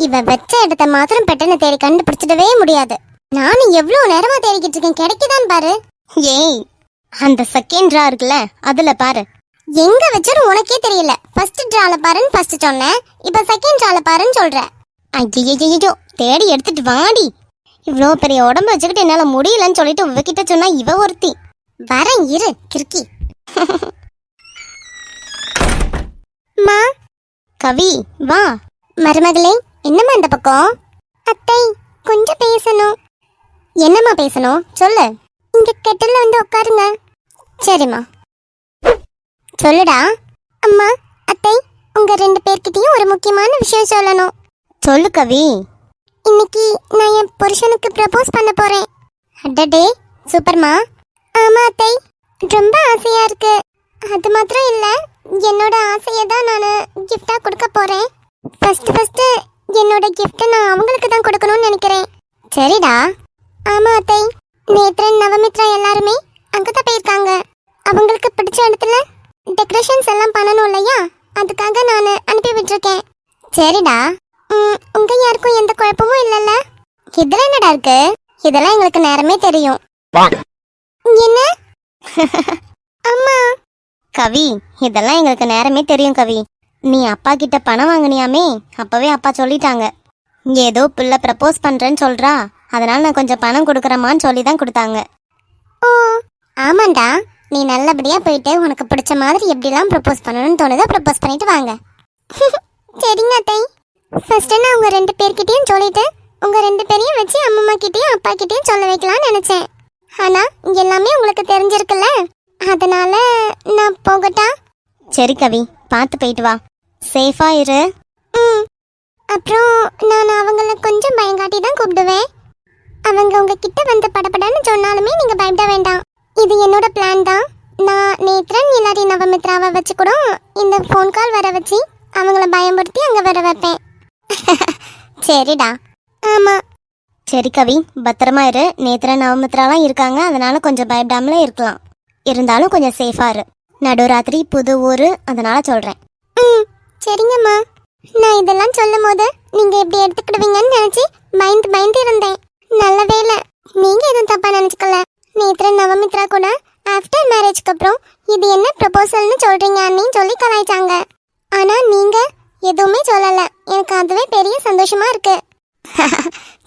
இவ வெச்ச இடத்த மாத்திரம் பெட்டனை தேடி கண்டுபிடிச்சிடவே முடியாது. நானும் எவ்வளவு நேரமா தேடிக்கிட்டு இருக்கேன், கிடைக்குதான் பாரு. ஏய், அந்த செகண்ட் டிரா இருக்குல்ல, அதுல பாரு. எங்க வச்சிரும் உனக்கே தெரியல. ஃபர்ஸ்ட் டிரால பாருன்னு ஃபர்ஸ்ட் சொன்னேன், இப்ப செகண்ட் டிரால பாருன்னு சொல்ற. ஐயோ, தேடி எடுத்துட்டு வாடி. இவ்வளோ பெரிய உடம்பு வச்சுக்கிட்டு என்னால முடியலன்னு சொல்லிட்டு இவகிட்ட சொன்னா இவ ஒருத்தி. வரேன் இரு கிறுக்கி. மா கவி வா. மருமகளே, என்னம்மா இந்த பக்கம்? அத்தை, கொஞ்சம் பேசணும். என்னம்மா பேசணும் சொல்லு. இங்க கெட்டல்ல வந்து உட்காருங்க. சரிம்மா, சொல்லுடா. அம்மா, அத்தை, உங்க 2 பேர்கிட்டயும் ஒரு முக்கியமான விஷயம் சொல்லணும். சொல்லு கவி. இன்னைக்கு நான் என் புருஷனுக்கு ப்ரப்போஸ் பண்ண போறேன். அடடே, சூப்பர்மா. ஆமா அத்தை, ரொம்ப ஆசையா இருக்கு. அது மாத்திரம் இல்ல, என்னோட ஆசையை தான் நான் கிஃப்டா கொடுக்க போறேன். ஃபர்ஸ்ட் என்னோட கிஃப்ட் நான் அவங்களுக்கு தான் கொடுக்கணும்னு நினைக்கிறேன். சரிடா. ஆமா அத்தை, நேத்ரன் நவமித்ரா எல்லாருமே அங்கதான் போயிருக்காங்க. அவங்களுக்கு பிடிச்ச இடத்துல டெக்கரேஷன்ஸ் எல்லாம் பண்ணணும் இல்லையா, அதுக்காக நான் அனுப்பி விட்டுருக்கேன். சரிடா. உங்க யாருக்கும் எந்த குழப்பமும் இல்லைல்ல? இதுல என்னடா இருக்கு? இதெல்லாம் எங்களுக்கு நேரமே தெரியும். என்ன? அம்மா. கவி, இதெல்லாம் எங்களுக்கு நேரமே தெரியும் கவி. நீ அப்பா கிட்ட பணம் வாங்கினியாமே, அப்பவே அப்பா சொல்லிட்டாங்க. ஏதோ பிள்ளை ப்ரப்போஸ் பண்றேன்னு சொல்றா, அதனால நான் கொஞ்சம் பணம் கொடுக்குறமான்னு சொல்லி தான் கொடுத்தாங்க. ஓ ஆமாண்டா, நீ நல்லபடியா போயிட்டு உனக்கு பிடிச்ச மாதிரி எப்படிலாம் ப்ரப்போஸ் பண்ணணும்னு தோணுதோ ப்ரப்போஸ் பண்ணிட்டு வாங்க. சரிங்க அத்தை. ஃபர்ஸ்ட் நான் உங்க 2 பேர்கிட்டயும் சொல்லிட்டு உங்க 2 பேரையும் வச்சு அம்மா கிட்டயும் அப்பா கிட்டயும் சொல்ல வைக்கலாம்னு நினைச்சேன். ஆனா எல்லாமே உங்களுக்கு தெரிஞ்சிருக்குல்ல, அதனால நான் போகட்டா? சரி கவி, பார்த்து போயிட்டு வா, சேஃபா இரு. அப்புறம் நான் அவங்கள கொஞ்சம் பயங்காட்டி தான் கூப்பிடுவேன். அவங்க உங்ககிட்ட வந்து படப்படான்னு சொன்னாலுமே நீங்க பயப்பட வேண்டாம். இது என்னோட பிளான் தான். நான் நேத்ரன் இல்லாட்டி நவமித்ராவை வச்சு கூட இந்த ஃபோன் கால் வர வச்சு அவங்கள பயமுறுத்தி அங்க வர வைப்பேன். சரிடா. ஆமா. சரி கவி, பத்திரமா இரு. நேத்ரன் நவமித்ராலாம் இருக்காங்க, அதனால கொஞ்சம் பயப்படாமலே இருக்கலாம். இருந்தாலும் கொஞ்சம் சேஃபா இரு. நடுராத்திரி புது ஊரு, அதனால சொல்றேன். சரிங்கம்மா. நான் இதெல்லாம் சொல்லும் போது நீங்க எப்படி எடுத்துக்கிடுவீங்கன்னு நினைச்சு பயந்து இருந்தேன். நல்ல வேலை நீங்க எதுவும் தப்பா நினைச்சுக்கல. நேத்ரன் நவமித்ரா கூட ஆஃப்டர் மேரேஜ்க்கு அப்புறம் இது என்ன ப்ரப்போசல்னு சொல்றீங்க அண்ணின்னு சொல்லி கலாய்ச்சாங்க. ஆனா நீங்க எதுவுமே சொல்லல, எனக்கு அதுவே பெரிய சந்தோஷமா இருக்கு.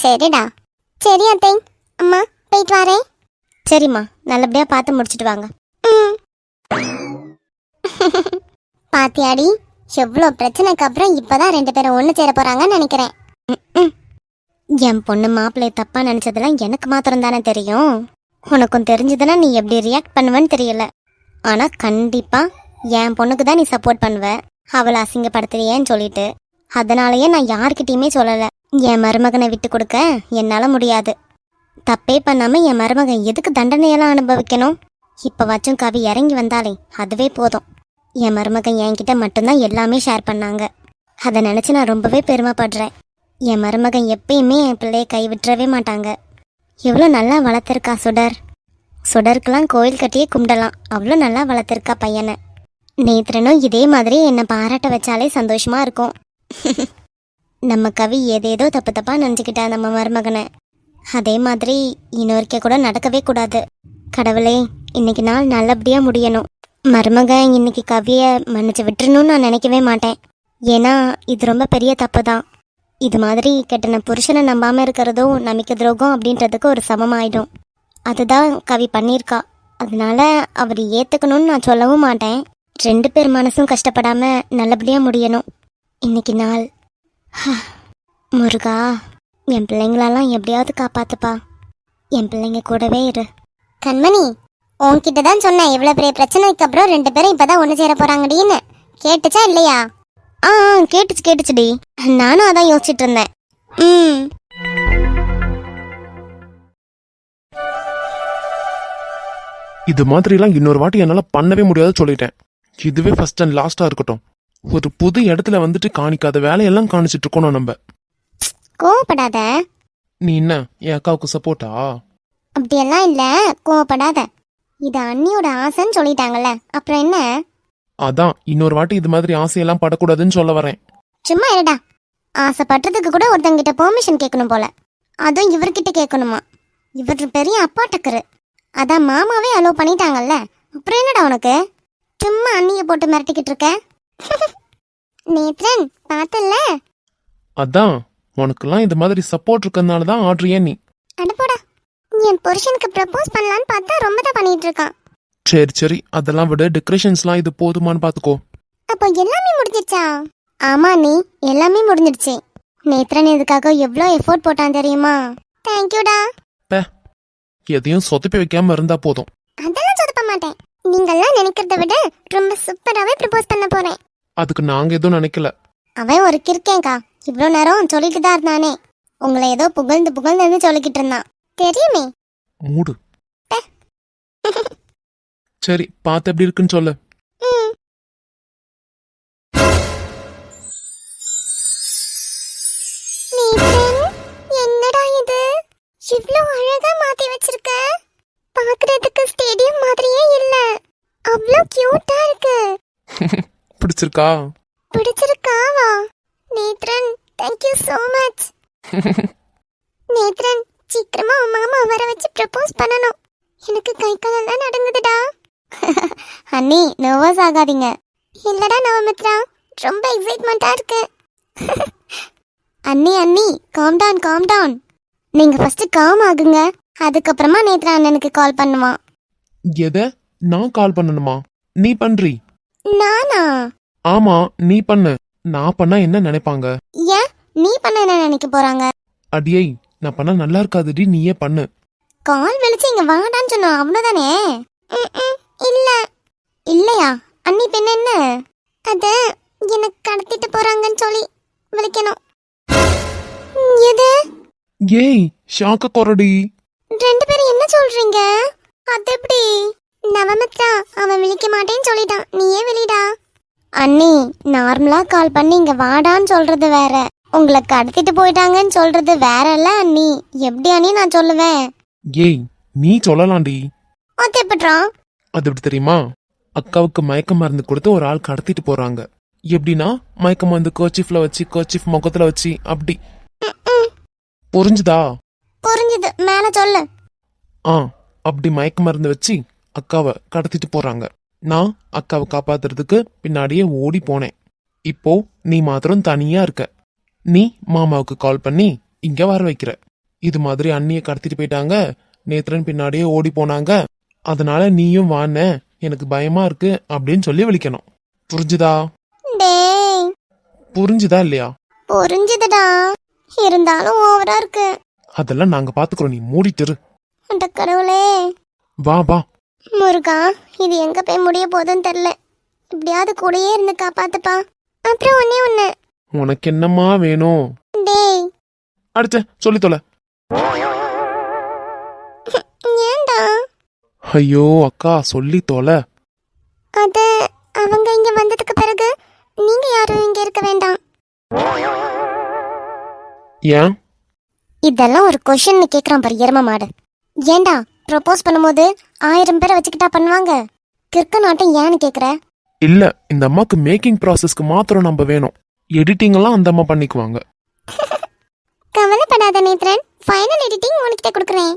சரிடா. சரி அத்தை, அம்மா போயிட்டு வரேன். சரிம்மா, நல்லபடியா பார்த்து முடிச்சிட்டு வாங்க. பாத்தியாடி, எவ்வளோ பிரச்சனைக்கு அப்புறம் இப்பதான் 2 பேரும் ஒன்று சேர போறாங்கன்னு நினைக்கிறேன். என் பொண்ணு மாப்பிள்ளை தப்பா நினைச்சதெல்லாம் எனக்கு மாத்திரம் தானே தெரியும். உனக்கும் தெரிஞ்சதுன்னா நீ எப்படி ரியாக்ட் பண்ணுவேன்னு தெரியல. ஆனா கண்டிப்பா என் பொண்ணுக்கு தான் நீ சப்போர்ட் பண்ணுவ, அவளை அசிங்கப்படுத்துறியேன்னு சொல்லிட்டு. அதனாலயே நான் யார்கிட்டயுமே சொல்லல. என் மருமகனை விட்டு கொடுக்க என்னால முடியாது. தப்பே பண்ணாம என் மருமகன் எதுக்கு தண்டனையெல்லாம் அனுபவிக்கணும்? இப்ப வச்சும் கவி இறங்கி வந்தாலே அதுவே போதும். என் மருமகன் என்கிட்ட மட்டும்தான் எல்லாமே ஷேர் பண்ணாங்க. அதை நினைச்சு நான் ரொம்பவே பெருமைப்படுறேன். என் மருமகன் எப்பயுமே என் பிள்ளைய கைவிட்டுறவே மாட்டாங்க. எவ்வளோ நல்லா வளர்த்துருக்கா சுடர். சுடருக்கெல்லாம் கோயில் கட்டியே கும்பிடலாம், அவ்வளோ நல்லா வளர்த்துருக்கா பையனை. நேத்ரனும் இதே மாதிரி என்னை பாராட்ட வச்சாலே சந்தோஷமா இருக்கும். நம்ம கவி ஏதேதோ தப்பா நினச்சிக்கிட்டா நம்ம மருமகனை. அதே மாதிரி இன்னொருக்க கூட நடக்கவே கூடாது. கடவுளே, இன்னைக்கு நாள் நல்லபடியா முடியணும். மருமகன் இன்னைக்கு கவியை மன்னிச்சு விட்டுறணும்னு நான் நினைக்கவே மாட்டேன். ஏன்னா இது ரொம்ப பெரிய தப்பு தான். இது மாதிரி கெட்டன புருஷனை நம்பாம இருக்கிறதும் நம்பிக்கை துரோகம் அப்படின்றதுக்கு ஒரு சமமாயிடும். அதுதான் கவி பண்ணியிருக்கா. அதனால அவர் ஏத்துக்கணும்னு நான் சொல்லவும் மாட்டேன். 2 பேர் மனசும் கஷ்டப்படாம நல்லபடியா முடியணும் இன்னைக்கு நாள். முருகா, என் பிள்ளைங்களெல்லாம் எப்படியாவது காப்பாத்துப்பா. என் பிள்ளைங்க கூடவே இரு. கண்மணி, உன்கிட்ட தான் சொன்னேன் இவ்வளவு பெரிய பிரச்சனைக்கு அப்புறம் 2 பேரும் இப்பதான் ஒண்ணு சேர போறாங்கடின்னு. கேட்டுச்சா இல்லையா? கேட்டுச்சுடி. நானும் அதான் யோசிச்சுட்டு இருந்தேன். இது மாதிரிலாம் இன்னொரு வாட்டி என்னால பண்ணவே முடியாது சொல்லிட்டேன். இதுவே ஃபர்ஸ்ட் அண்ட் லாஸ்டா இருக்கட்டும். ஒரு புது இடத்துல வந்துட்டு காணிக்காத வேலையெல்லாம் காணிச்சிட்டு இருக்கணும் நம்ம. கோவப்படாத. நீ என்ன என் அக்காவுக்கு சப்போர்ட்டா? அப்படியெல்லாம் இல்ல, கோவப்படாத. இது அண்ணியோட ஆசைன்னு சொல்லிட்டாங்கல்ல, அப்புறம் என்ன? அதான் இன்னொரு வாட்டி இது மாதிரி ஆசையெல்லாம் படக்கூடாதுன்னு சொல்ல வரேன். சும்மா இருடா. ஆசைப்படுறதுக்கு கூட ஒருத்தங்கிட்ட பெர்மிஷன் கேட்கணும் போல. அதுவும் இவர்கிட்ட கேட்கணுமா? இவர் பெரிய அப்பா டக்கரு. அதான் மாமாவே அலோவ் பண்ணிட்டாங்கல்ல, அப்புறம் என்னடா உனக்கு? சும்மா அண்ணியை போட்டு மிரட்டிக்கிட்டு இருக்க. நேத்ரன் பார்த்தல்ல? அதான் உனக்கெல்லாம் இந்த மாதிரி சப்போர்ட் இருக்கறனால தான் ஆடுறியா நீ. அடப்போடா, என் புருஷனுக்கு ப்ரப்போஸ் பண்ணலான்னு பார்த்தா ரொம்ப தான் பண்ணிட்டு இருக்கான். சரி சரி, அதெல்லாம் விட டெக்கரேஷன்ஸ்லாம் இது போதுமான்னு பாத்துக்கோ. அப்போ எல்லாமே முடிஞ்சிருச்சா? ஆமா நீ, எல்லாமே முடிஞ்சிடுச்சு. நேத்ரன் இதுக்காக எவ்வளோ எஃபோர்ட் போட்டான் தெரியுமா? தேங்க்யூடா. எதையும் சொதப்பி வைக்காம இருந்தா போதும். அதெல்லாம் சொதப்ப மாட்டேன். நீங்கெல்லாம் நினைக்கிறத விட ரொம்ப சூப்பராகவே ப்ரப்போஸ் பண்ண போறேன். அதுக்கு நாங்க எதுவும் நினைக்கல. அவன் ஒரு கிறுக்கேங்கா, இவ்வளோ நேரம் சொல்லிட்டு தான் இருந்தானே. உங்களை ஏதோ புகழ்ந்து புகழ்ந்து சொல்லிக்கிட்டு இருந்தான் தெரியுமே. மூடு. சரி, பார்த்து எப்படி இருக்குன்னு சொல்லு. என்னடா இது, இவ்ளோ அழகா மாத்தி வச்சிருக்க. பாக்குறதுக்கு ஸ்டேடியம் மாதிரியே இல்ல, அவ்ளோ கியூட்டா இருக்கு. பிடிச்சிருக்கா? பிடிச்சிருக்காவா? Nethran, thank you so much. Nethran, சீக்கிரமா உன் மாமா வர வச்சு ப்ரப்போஸ் பண்ணணும். எனக்கு கை காலெல்லாம் நடுங்குதுடா. அண்ணி, நர்வஸ் ஆகாதீங்க. இல்லடா நவமித்ரா, ரொம்ப எக்ஸைட்மெண்டா இருக்கு. அண்ணி அண்ணி, காம் டவுன் காம் டவுன். நீங்க ஃபர்ஸ்ட் காம் ஆகுங்க, அதுக்கப்புறமா நேத்ரா அண்ணனுக்கு கால் பண்ணுவான். எத நான் கால் பண்ணணுமா? நீ பண்றி? நானா? ஆமா, நீ பண்ணு. நான் பண்ணா என்ன நினைப்பாங்க? ஏன் நீ பண்ண என்ன நினைக்க போறாங்க? அடியை, நான் பண்ணா நல்லா இருக்காதுடி, நீயே பண்ணு. கால் வெளிச்சு இங்க வாடான்னு சொன்னோம், அவ்வளவுதானே? இல்ல. இல்லையா? அண்ணி பெண்ண என்ன அத எனக்கு கடத்திட்டு போறாங்கன்னு சொல்லி விളിக்கணும். எது? ஏய், ஷாக்க கொரடி. ரெண்டு பேரும் என்ன சொல்றீங்க? அது எப்படி? நவமித்ரா அவன் விളിக்க மாட்டேன்னு சொல்லிட்டான், நீயே வெளிடா. அண்ணி, நார்மலா கால் பண்ணி இங்க வாடான்னு சொல்றது வேற, உங்களை கடத்திட்டு போயிட்டாங்கன்னு சொல்றது வேறல்ல அண்ணி. எப்படி அண்ணி நான் சொல்லுவேன்? ஏய், நீ சொல்லலாம்டி. அது எப்படிரா? அது எப்படி தெரியுமா? அக்காவுக்கு மயக்க மருந்து கொடுத்து ஒரு ஆள் கடத்திட்டு போறாங்க. எப்படின்னா, மயக்க மருந்து கர்ச்சீஃப்ல வச்சு, கர்ச்சீஃப் முகத்துல வச்சு, அப்படி. புரிஞ்சுதா? புரிஞ்சுது, மேல சொல்லு. அப்படி மயக்க மருந்து வச்சு அக்காவை கடத்திட்டு போறாங்க. நான் அக்காவை காப்பாத்துறதுக்கு பின்னாடியே ஓடி போனேன். இப்போ நீ மாத்திரம் தனியா இருக்க. நீ மாமாவுக்கு கால் பண்ணி இங்க வர வைக்கிற. இது மாதிரி அண்ணிய கடத்திட்டு போயிட்டாங்க, நேத்ரன் பின்னாடியே ஓடி போனாங்க, அதனால நீயும் வான, எனக்கு பயமா இருக்கு அப்படின்னு சொல்லி விളിக்கணும். புரிஞ்சுதா? டேய், புரிஞ்சுதா இல்லையா? புரிஞ்சுதுடா, இருந்தாலும் ஓவரா இருக்கு. அதெல்லாம் நாங்க பாத்துக்கிறோம், நீ மூடிட்டு இரு. அந்த கடவுளே. வா வா. முருகா, இது எங்க போய் முடிய போகுதுன்னு தெரியல. இப்படியாவது கூடயே இருந்து காப்பாத்துப்பா. அப்புறம் ஒண்ணு. உனக்கு என்னம்மா வேணும்? டேய், அடுத்த சொல்லி தொலை. ஏண்டா? ஐயோ அக்கா, சொல்லி தொலை. அது அவங்க இங்க வந்ததுக்கு பிறகு நீங்க யாரும் இங்க இருக்க வேண்டாம். ஏன்? இதெல்லாம் ஒரு கொஸ்டின் கேக்குறான் பாரு எரும மாடு. ஏண்டா ப்ரப்போஸ் பண்ணும்போது 1000 பேரை வச்சுக்கிட்டா பண்ணுவாங்க? கிறுக்க நாட்டம் ஏன்னு கேக்குற? இல்ல, இந்த அம்மாக்கு மேக்கிங் ப்ராசஸ்க்கு மாத்திரம் நம்ம வேணும். எடிட்டிங் எல்லாம் அந்த அம்மா பண்ணிக்குவாங்க. கவலைப்படாத நேத்ரன், ஃபைனல் எடிட்டிங் உனக்கிட்ட கொடுக்குறேன்.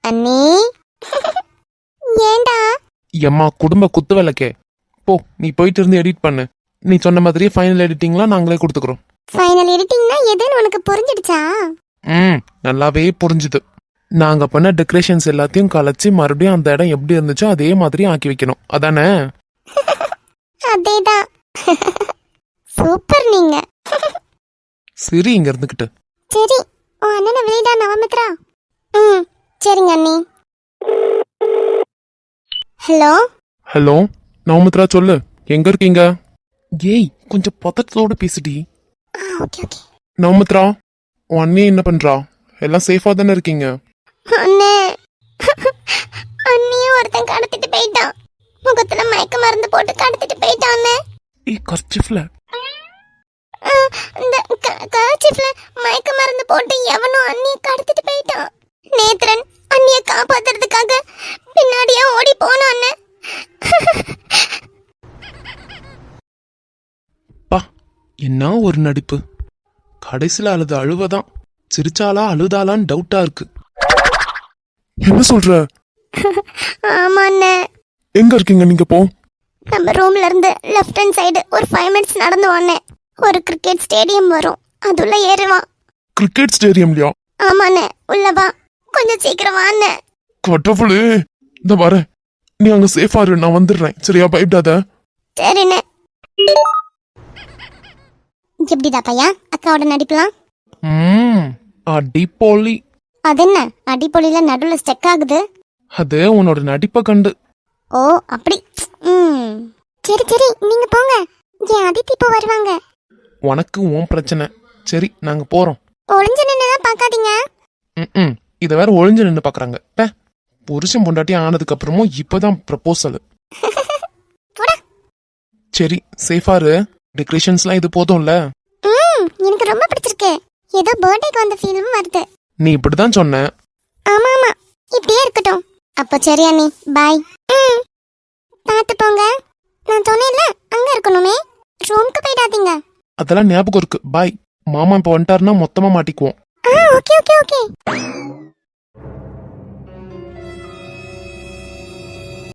அண்ணி. ஏண்டா? எம்மா குடும்ப குத்து விளக்கே, போ நீ போயிட்டு இருந்து எடிட் பண்ணு. நீ சொன்ன மாதிரியே ஃபைனல் எடிட்டிங்லாம் நாங்களே கொடுத்துக்கிறோம். ஃபைனல் எடிட்டிங்னா எதுன்னு உனக்கு புரிஞ்சிடுச்சா? நல்லாவே புரிஞ்சுது. நாங்க பண்ண டெக்கரேஷன்ஸ் எல்லாத்தையும் கலைச்சு மறுபடியும் அந்த இடம் எப்படி இருந்துச்சோ அதே மாதிரி ஆக்கி வைக்கணும், அதானே? அதேதான். சூப்பர் நீங்க. சரி, இங்க இருந்துகிட்டு. சரி, உன் அண்ணனை வெளியிடா நவமித்ரா. சரிங்க அண்ணி. ஹலோ ஹலோ நவமித்ரா, சொல்லு, எங்க இருக்கீங்க? ஏய், கொஞ்சம் பதட்டத்தோட பேசுடி. Okay okay. நவமித்ரா, உன் அண்ணி என்ன பண்றா? எல்லாம் சேஃபா தானே இருக்கீங்க? அண்ணே, அண்ணியும் ஒருத்தன் கடத்திட்டு போயிட்டான். முகத்துல மயக்க மருந்து போட்டு கடத்திட்டு போயிட்டான். ஏய், கர்ச்சிஃப்ல இந்த கர்ச்சிஃப்ல மயக்க மருந்து போட்டு எவனோ அண்ணிய கடத்திட்டு போயிட்டான். நேத்ரன் அண்ணிய காப்பாத்துறதுக்காக பின்னாடியே ஓடி போனான். பா, என்ன ஒரு நடிப்பு. கடைசியில அழுது அழுவதான். சிரிச்சாலா அழுதாலான்னு டவுட்டா இருக்கு. என்ன சொல்ற? ஆமா அண்ணே. எங்க இருக்கீங்க நீங்க? போ. நம்ம ரூம்ல இருந்து லெஃப்ட் ஹேண்ட் சைடு ஒரு 5 மினிட்ஸ் நடந்து வந்தேன். ஒரு கிரிக்கெட் ஸ்டேடியம் வரும், அதுள்ள ஏறுவான். கிரிக்கெட் ஸ்டேடியம்லயா? ஆமாண்ணே, உள்ள வா, கொஞ்சம் சீக்கிரம் வாண்ணே. கடவுளே, இந்த வரேன். நீ அங்க சேஃபா இரு, நான் வந்துடுறேன். சரியா, பயப்படாத. சரிண்ணே. எப்படிடா பையா அக்காவோட நடிப்புலாம்? அடிப்பொலி. அது என்ன அடிப்பொலியில நடுவுல ஸ்டெக் ஆகுது? அது உன்னோட நடிப்பை கண்டு. ஓ அப்படி. சரி சரி, நீங்க போங்க. என் அதித்தி இப்போ வருவாங்க. உனக்கு உன் பிரச்சனை. சரி, நாங்க போறோம். ஒளிஞ்சு நின்னுதான் பாக்காதீங்க. இத வேற ஒளிஞ்சு நின்னு பாக்குறாங்க. புருஷன் பொண்டாட்டி ஆனதுக்கு அப்புறமும் இப்பதான் ப்ரப்போசல். சரி, சேஃபா இரு. டெக்கரேஷன்ஸ்லாம் இது போதும்ல? எனக்கு ரொம்ப பிடிச்சிருக்கு. ஏதோ பர்த்டேக்கு வந்த ஃபீலும் வருது. நீ இப்படிதான் சொன்ன. ஆமா ஆமா, இப்படியே இருக்கட்டும். அப்போ சரி அண்ணி, பாய். பார்த்து போங்க. நான் சொன்னேன்ல அங்க இருக்கணுமே, ரூமுக்கு போயிடாதீங்க. அதெல்லாம் ஞாபகம் இருக்கு. பாய். மாமா இப்ப வந்துட்டாருன்னா மொத்தமா மாட்டிக்குவோம். Okay okay okay.